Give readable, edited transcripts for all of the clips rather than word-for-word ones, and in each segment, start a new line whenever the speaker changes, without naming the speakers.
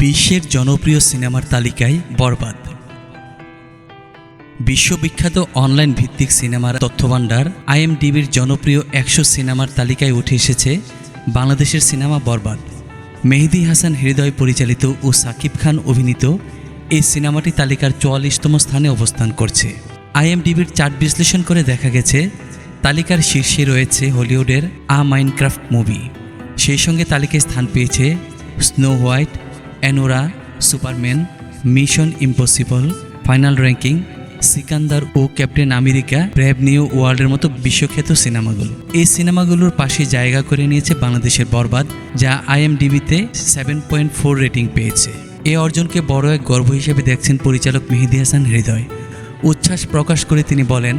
বিশ্বের জনপ্রিয় সিনেমার তালিকায় বরবাদ। বিশ্ববিখ্যাত অনলাইন ভিত্তিক সিনেমার তথ্যভাণ্ডার IMDb'র জনপ্রিয় 100 সিনেমার তালিকায় উঠে এসেছে বাংলাদেশের সিনেমা বরবাদ। মেহেদী হাসান হৃদয় পরিচালিত ও সাকিব খান অভিনীত এই সিনেমাটি তালিকার 44তম স্থানে অবস্থান করছে। IMDb'র চার্ট বিশ্লেষণ করে দেখা গেছে তালিকার শীর্ষে রয়েছে হলিউডের মাইনক্রাফট মুভি। সেই সঙ্গে তালিকায় স্থান পেয়েছে Snow White, Anora, Superman, Mission Impossible, Final Reckoning, Sikandar ও ক্যাপ্টেন আমেরিকা, ব্রেভ নিউ ওয়ার্ল্ডের মতো বিশ্বখ্যাত সিনেমাগুলো। এই সিনেমাগুলোর পাশে জায়গা করে নিয়েছে বাংলাদেশের বরবাদ, যা IMDb'তে 7.4 রেটিং পেয়েছে। এই অর্জনকে বড় এক গর্ব হিসেবে দেখছেন পরিচালক মেহেদী হাসান হৃদয়। উচ্ছ্বাস প্রকাশ করে তিনি বলেন,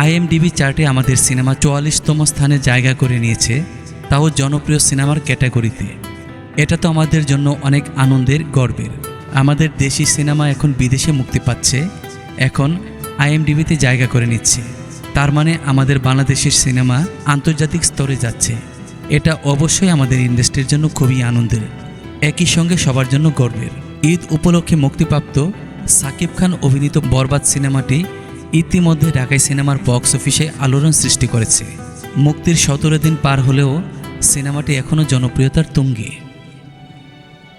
IMDb চার্টে আমাদের সিনেমা 44তম স্থানে জায়গা করে নিয়েছে, তাও জনপ্রিয় সিনেমার ক্যাটাগরিতে। এটা তো আমাদের জন্য অনেক আনন্দের, গর্বের। আমাদের দেশি সিনেমা এখন বিদেশে মুক্তি পাচ্ছে, এখন IMDb'তে জায়গা করে নিচ্ছে। তার মানে আমাদের বাংলাদেশের সিনেমা আন্তর্জাতিক স্তরে যাচ্ছে। এটা অবশ্যই আমাদের ইন্ডাস্ট্রির জন্য খুবই আনন্দের, একই সঙ্গে সবার জন্য গর্বের। ঈদ উপলক্ষে মুক্তিপ্রাপ্ত সাকিব খান অভিনীত বরবাদ সিনেমাটি ইতিমধ্যে ঢাকায় সিনেমার বক্স অফিসে আলোড়ন সৃষ্টি করেছে। মুক্তির 17 দিন পার হলেও সিনেমাটি এখনও জনপ্রিয়তার তুঙ্গে।